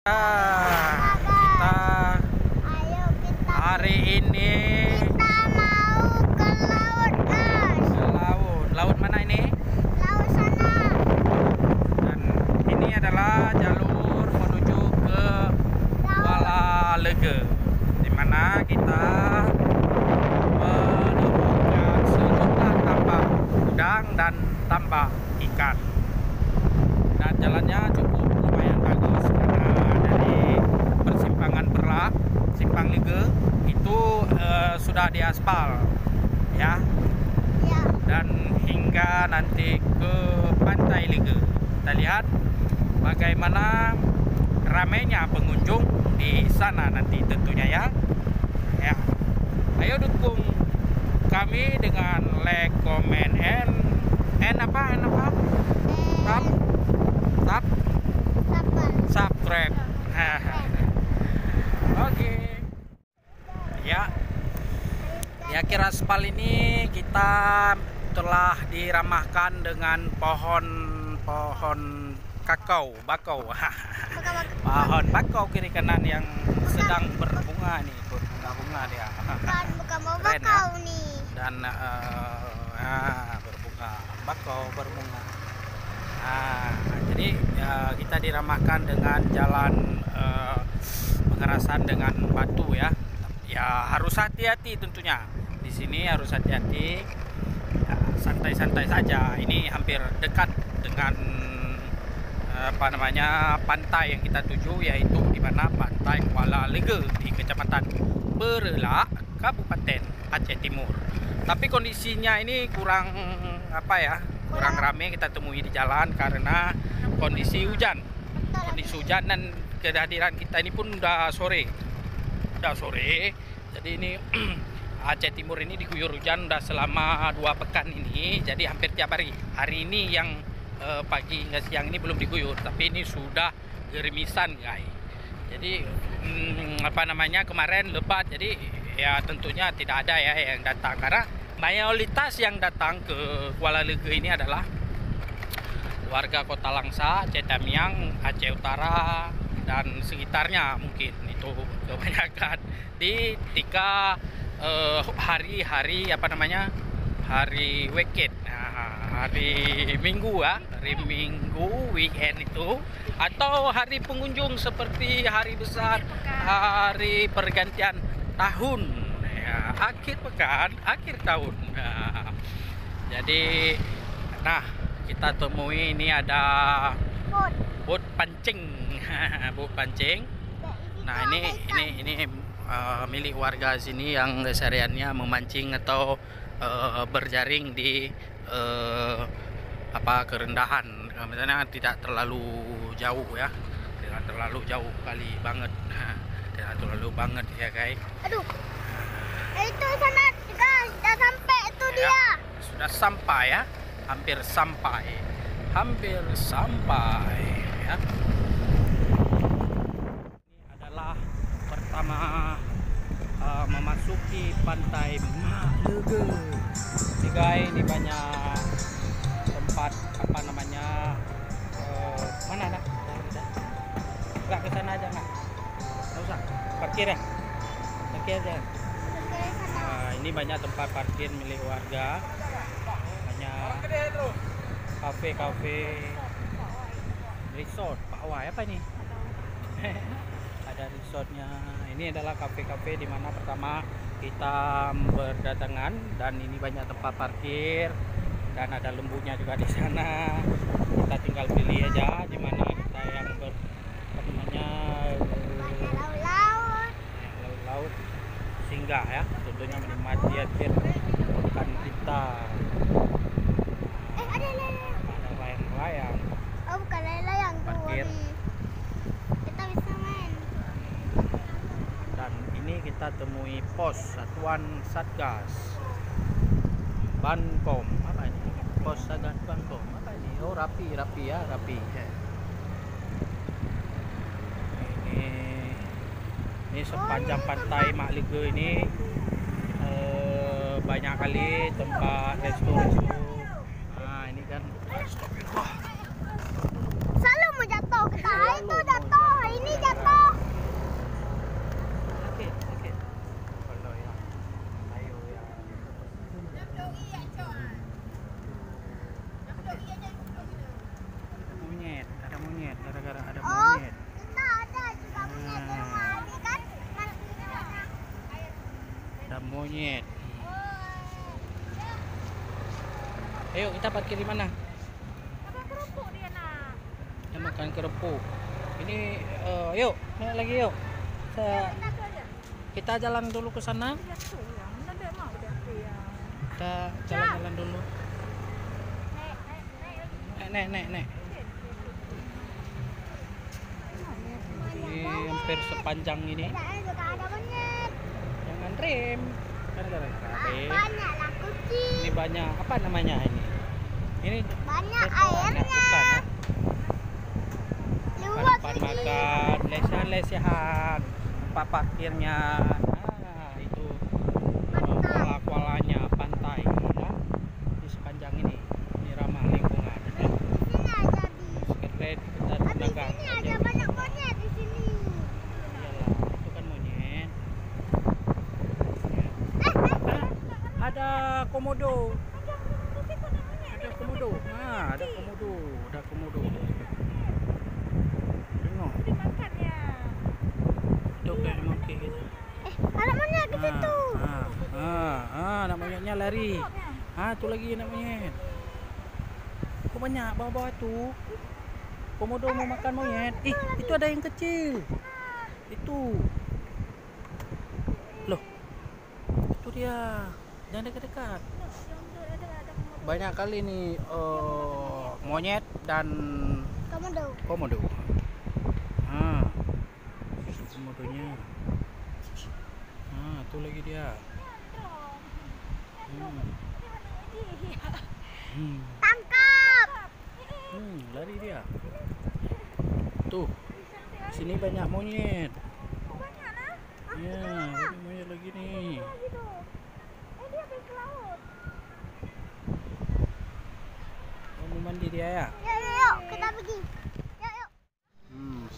Kita hari ini kita mau ke laut, guys. ke laut mana ini? Laut sana. Dan ini adalah jalur menuju ke Kuala Lega, di mana kita menemukan sejumlah tambak udang dan tambak ikan. Dan jalannya cukup lumayan bagus karena dari persimpangan Berlak, Simpang Lega itu sudah diaspal ya. Ya. Dan hingga nanti ke Pantai Lega. Kita lihat bagaimana ramainya pengunjung di sana nanti tentunya ya. Ya. Ayo dukung kami dengan like, comment, and apa? Subscribe. Oke. Ya. Di akhir aspal ini kita telah diramahkan dengan pohon bakau. Pohon bakau kiri kanan yang sedang berbunga nih, bunga dia. Bukan mau Keren, bakau ya? nih. Dan berbunga, bakau berbunga. Jadi kita diramahkan dengan jalan pengerasan dengan batu ya. Ya harus hati-hati tentunya. Di sini harus hati-hati. Ya, santai-santai saja. Ini hampir dekat dengan pantai yang kita tuju, yaitu di mana Pantai Kuala Lega di Kecamatan Berlak, Kabupaten Aceh Timur. Tapi kondisinya ini kurang kurang ramai kita temui di jalan karena kondisi hujan. Kondisi hujan dan kehadiran kita ini pun udah sore. Jadi ini Aceh Timur ini diguyur hujan udah selama 2 pekan ini. Jadi hampir tiap hari. Hari ini yang pagi hingga siang ini belum diguyur, tapi ini sudah gerimisan guys. Jadi kemarin lebat, jadi ya tentunya tidak ada ya yang datang karena mayoritas yang datang ke Kuala Lega ini adalah warga Kota Langsa, Aceh Tamiang, Aceh Utara dan sekitarnya. Mungkin itu kebanyakan di ketika hari weekend, hari Minggu ya, hari Minggu weekend itu, atau hari pengunjung seperti hari besar, hari pergantian tahun ya, akhir pekan, akhir tahun. Jadi kita temui ini ada bot pancing. Bot pancing. Nah, ini milik warga sini yang kesehariannya memancing atau berjaring di kerendahan. Misalnya tidak terlalu jauh ya. Tidak terlalu jauh kali banget. Tidak terlalu banget ya, guys. Aduh. Itu sana, guys. Sudah sampai itu Ya, dia. sudah sampai ya. Hampir sampai ya. Ini adalah pertama memasuki Pantai Lega. Ini guys, ini banyak tempat mana dah? Enggak ke sana aja enggak? Enggak usah. Parkir aja. Ini banyak tempat parkir milik warga. Kafe, resort, Pak Wai apa ini? Ada resortnya. Ini adalah kafe-kafe di mana pertama kita berdatangan, dan ini banyak tempat parkir dan ada lembunya juga di sana. Kita tinggal pilih aja di mana kita yang laut singgah ya, tentunya menikmati akhir pekan kita. Ada layang-layang. Oh, bukan layang tuh. Parkir. Kita bisa main. Dan ini kita temui pos Satuan Satgas Bankom. Apa ini? Pos Satgas Bankom. Apa ini? Oh, Rapi ya. Ini sepanjang Pantai Mak Lega ini banyak kali tempat resto. Ini kan. Selalu mau jatuh kita. Itu jatuh. Ini jatuh. monyet. Ayo kita parkir di mana? Makan kerupuk dia nak. Kita makan kerupuk. Ini yuk, naik lagi yuk. Kita jalan dulu ke sana. Kita jalan-jalan dulu. Nek. Ini hampir sepanjang ini. Jangan rem. Banyaklah kucing. Ini banyak. Apa namanya ini? Ini Banyak restoran, airnya. bukan, ya? Luas Tempat ini. makan, lesehan, tempat parkirnya. Nah, itu koala-koalanya, pantai ya. Di sepanjang ini. Ini ramah lingkungan ya. Di sini aja di. Keren kita Di gunakan. sini ada banyak monyet di sini. Iyalah, itu kan monyet. Ada komodo. Ada komodo. Nah, ada komodo. Tengok. Itu kayak monkey gitu. Ada monyet di situ. Anak monyetnya lari. Tuh lagi anak monyet. Kok banyak bawah-bawah tuh? Komodo mau makan monyet. Itu ada yang kecil. Itu. Loh. Itu dia. Jangan dekat-dekat. Banyak kali nih monyet dan komodo. Komodonya. Tuh lagi dia. Tangkap. Lari dia. Tuh. Sini banyak monyet. Ya, banyak monyet lagi nih. Dia pergi ke laut. Mau mandi dia ya? Yuk, kita pergi. Yuk.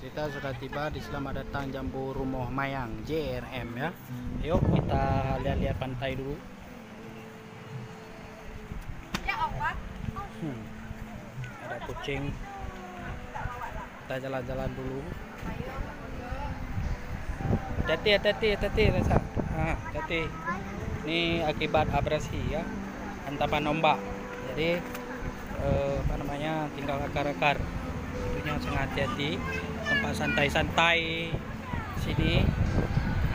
Kita sudah tiba di Selamat Datang Jambu Rumoh Mayang JRM ya. Yuk kita lihat-lihat pantai dulu. Ada kucing. Kita jalan-jalan dulu. Hati-hati Rasa. Hati. Ini akibat abrasi ya, hantaman ombak. Jadi tinggal akar-akar. Tentunya sangat hati-hati. Tempat santai-santai sini.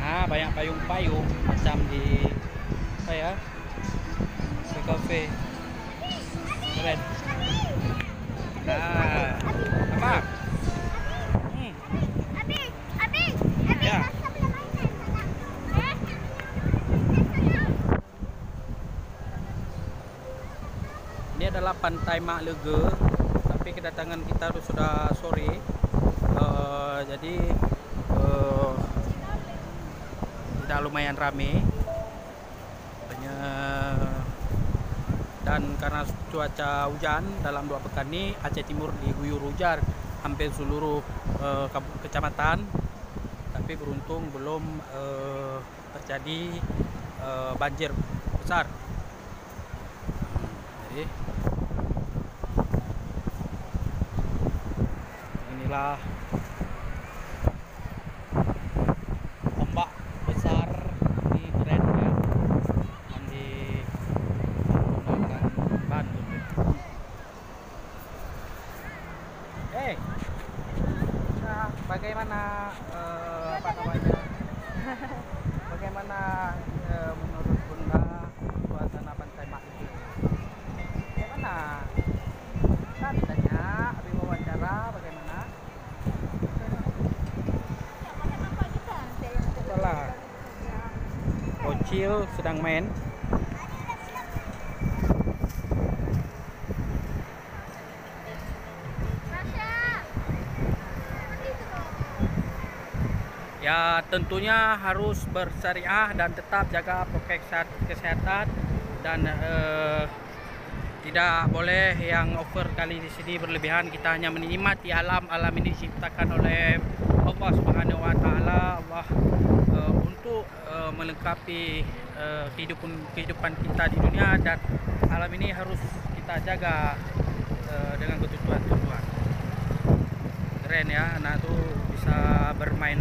Banyak payung-payung macam di kafe. Keren. Apa? Abi. Ya. Rasa belum mainan sana. Ini adalah Pantai Mak Lega, tapi kedatangan kita sudah sore, jadi tidak lumayan ramai, dan karena cuaca hujan dalam 2 pekan ini Aceh Timur diguyur hujan hampir seluruh kecamatan, tapi beruntung belum terjadi banjir besar. Jadi inilah ombak besar di keren ya, dan digunakan batu. Bagaimana bagaimana menurut Bunda suasana Pantai Mak ini? Bagaimana? Kita ditanya, habis wawancara bagaimana? Salah. Bocil sedang main. Ya tentunya harus bersyariah dan tetap jaga prokes kesehatan, dan tidak boleh yang over kali di sini berlebihan. Kita hanya menikmati alam ini diciptakan oleh Allah Subhanahu Wa Taala, untuk melengkapi kehidupan kita di dunia, dan alam ini harus kita jaga dengan ketentuan-ketentuan. Keren ya, anak tuh bisa bermain